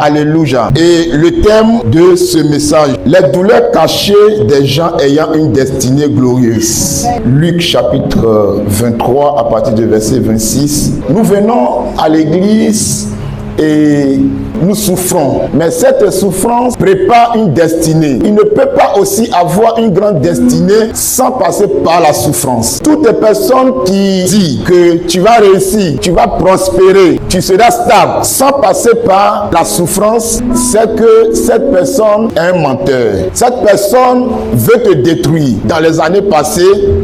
Alléluia. Et le thème de ce message, les douleurs cachées des gens ayant une destinée glorieuse. Luc chapitre 23 à partir du verset 26. Nous venons à l'église et nous souffrons, mais cette souffrance prépare une destinée. Il ne peut pas aussi avoir une grande destinée sans passer par la souffrance. Toutes les personnes qui disent que tu vas réussir, tu vas prospérer, tu seras stable sans passer par la souffrance, c'est que cette personne est un menteur. Cette personne veut te détruire. Dans les années passées,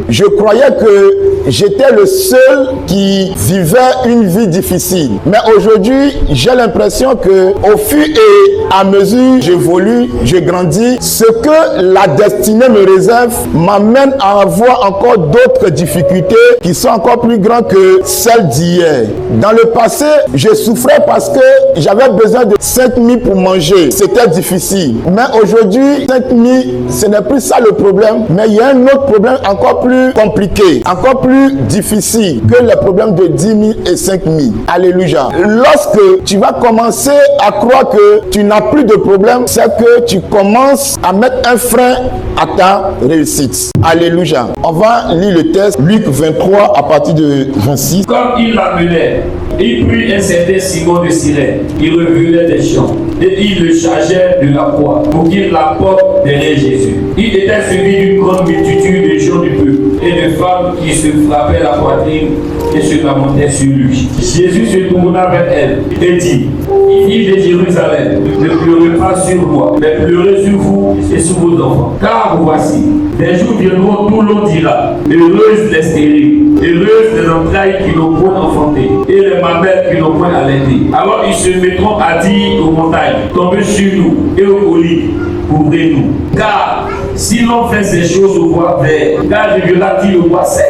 je croyais que j'étais le seul qui vivait une vie difficile. Mais aujourd'hui, j'ai l'impression que au fur et à mesure j'évolue, je grandis, ce que la destinée me réserve m'amène à avoir encore d'autres difficultés qui sont encore plus grandes que celles d'hier. Dans le passé, je souffrais parce que j'avais besoin de 5 000 pour manger. C'était difficile. Mais aujourd'hui, 5 000, ce n'est plus ça le problème. Mais il y a un autre problème encore plus compliqué, encore plus difficile que les problèmes de 10 000 et 5 000. Alléluia. Lorsque tu vas commencer à croire que tu n'as plus de problème, c'est que tu commences à mettre un frein à ta réussite. Alléluia. On va lire le texte, Luc 23 à partir de 26. Comme il l'appelait, il prit un certain Simon de Cyrène, qui revenait des champs, et il le chargeait de la croix pour qu'il la porte derrière Jésus. Il était suivi d'une grande multitude de gens du peuple et de femmes qui se frappaient la poitrine et se lamentaient sur lui. Jésus se tourna vers elle et dit: Filles de Jérusalem, ne pleurez pas sur moi, mais pleurez sur vous et sur vos enfants. Car voici, des jours viendront où l'on dira: heureuses les stériles, heureuses les entrailles qui n'ont point enfanté, et les mamelles qui n'ont point allaité. Alors ils se mettront à dire aux montagnes: tombez sur nous, et aux collines, couvrez-nous. Car si l'on fait ces choses au bois vert, car révélera-t-il au bois sec?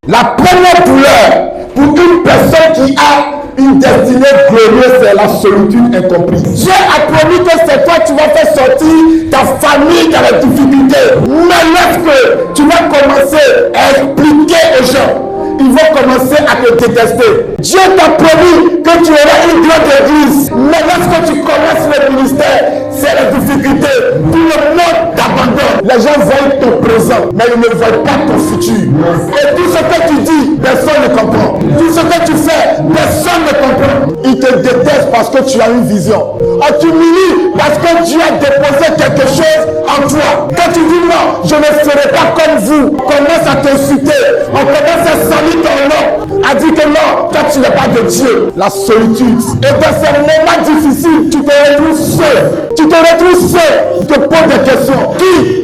La première douleur pour une personne qui a une destinée glorieuse, c'est la solitude incomprise. Dieu a promis que c'est toi qui vas faire sortir ta famille dans les difficultés. Mais lorsque tu vas commencer à expliquer aux gens, ils vont commencer à te détester. Dieu t'a promis que tu auras une grande église. Mais lorsque tu commences le ministère, c'est la difficulté. Tout le monde t'abandonne. Les gens voient ton présent, mais ils ne voient pas ton futur. Et tout ce que tu dis, personne ne comprend. Tout ce que tu fais, personne ne comprend. Ils te détestent parce que tu as une vision. On t'humilie parce que Dieu a déposé quelque chose en toi. Quand tu dis non, je ne serai pas comme vous, on commence à t'insulter, on commence à salir ton nom, à dire que non, toi tu n'es pas de Dieu. La solitude. Et dans ces moments difficiles, tu te retrouves seul. Tu te retrouves seul. Tu te poses des questions. Qui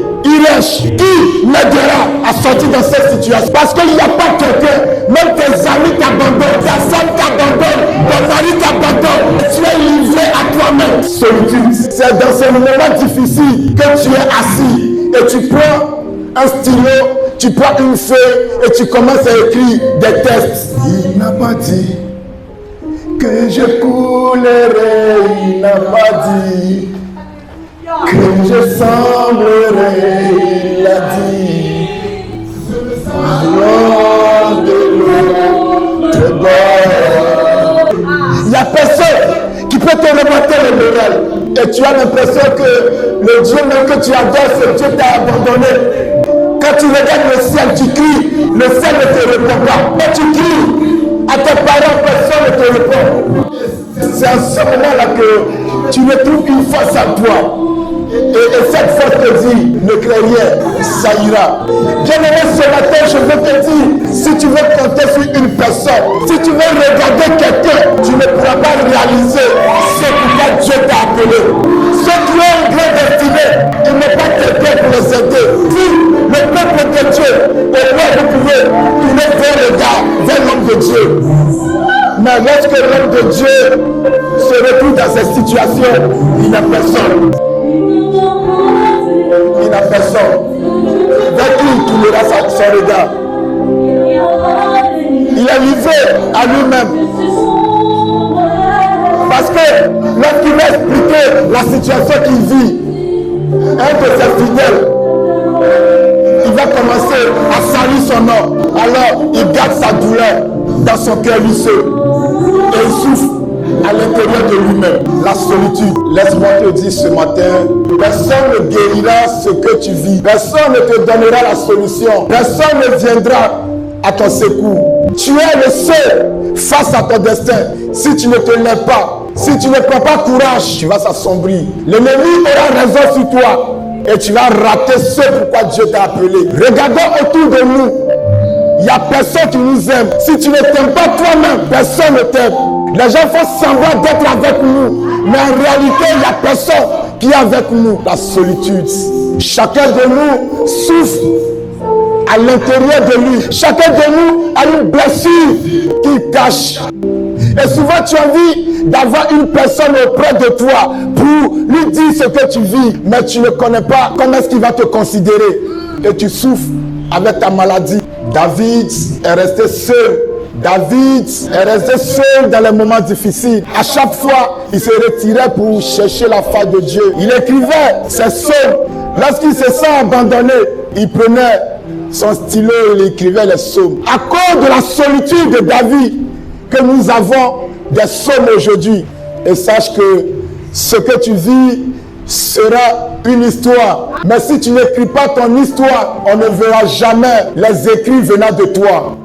qui m'aidera à sortir dans cette situation? Parce qu'il n'y a pas quelqu'un, même tes amis t'abandonnent, ta femme t'abandonne, ton mari t'abandonne, tu es livré à toi-même. Solitude. C'est dans ces moments difficiles que tu es assis et tu prends un stylo, tu prends une feuille et tu commences à écrire des textes. Il n'a pas dit que je coulerai, il n'a pas dit que je semblerai, il a dit. Loin de l'autre bord. Il n'y a personne qui peut te remonter le moral. Et tu as l'impression que le Dieu même que tu adores, ce Dieu t'a abandonné. Quand tu regardes le ciel, tu cries, le ciel ne te répond pas. Quand tu cries à tes parents, personne ne te répond. C'est à ce moment-là que tu retrouves une force à toi. Et cette force te dit, ne crains rien, ça ira. Bien-aimé, ce matin, je veux te dire, si tu veux compter sur une personne, si tu veux regarder quelqu'un, tu ne pourras pas réaliser ce que Dieu t'a appelé. Ceux qui ont une grande destinée, il n'est pas quelqu'un pour les aider. Si le peuple de Dieu, au moins vous pouvez tourner vers le gars, vers l'homme de Dieu. Mais lorsque l'homme de Dieu se retrouve dans cette situation, il n'a personne. Il n'a personne. Vers qui il tournera son regard? Il est livré à lui-même. Parce que lorsqu'il va expliquer la situation qu'il vit, un de ses fidèles, il va commencer à salir son nom. Alors il garde sa douleur dans son cœur lui seul. Et il souffre. à l'intérieur de lui-même. La solitude, laisse-moi te dire ce matin, personne ne guérira ce que tu vis. Personne ne te donnera la solution. Personne ne viendra à ton secours. Tu es le seul face à ton destin. Si tu ne te lèves pas, si tu ne prends pas courage, tu vas s'assombrir. L'ennemi aura raison sur toi et tu vas rater ce pourquoi Dieu t'a appelé. Regardons autour de nous. Il n'y a personne qui nous aime. Si tu ne t'aimes pas toi-même, personne ne t'aime. Les gens font semblant d'être avec nous, mais en réalité, il n'y a personne qui est avec nous. La solitude. Chacun de nous souffre à l'intérieur de lui. Chacun de nous a une blessure qu'il cache. Et souvent, tu as envie d'avoir une personne auprès de toi pour lui dire ce que tu vis, mais tu ne connais pas comment est-ce qu'il va te considérer. Et tu souffres avec ta maladie. David est resté seul. David est resté seul dans les moments difficiles. À chaque fois, il se retirait pour chercher la face de Dieu. Il écrivait ses psaumes. Lorsqu'il se sent abandonné, il prenait son stylo et il écrivait les psaumes. À cause de la solitude de David, que nous avons des psaumes aujourd'hui. Et sache que ce que tu vis sera une histoire. Mais si tu n'écris pas ton histoire, on ne verra jamais les écrits venant de toi.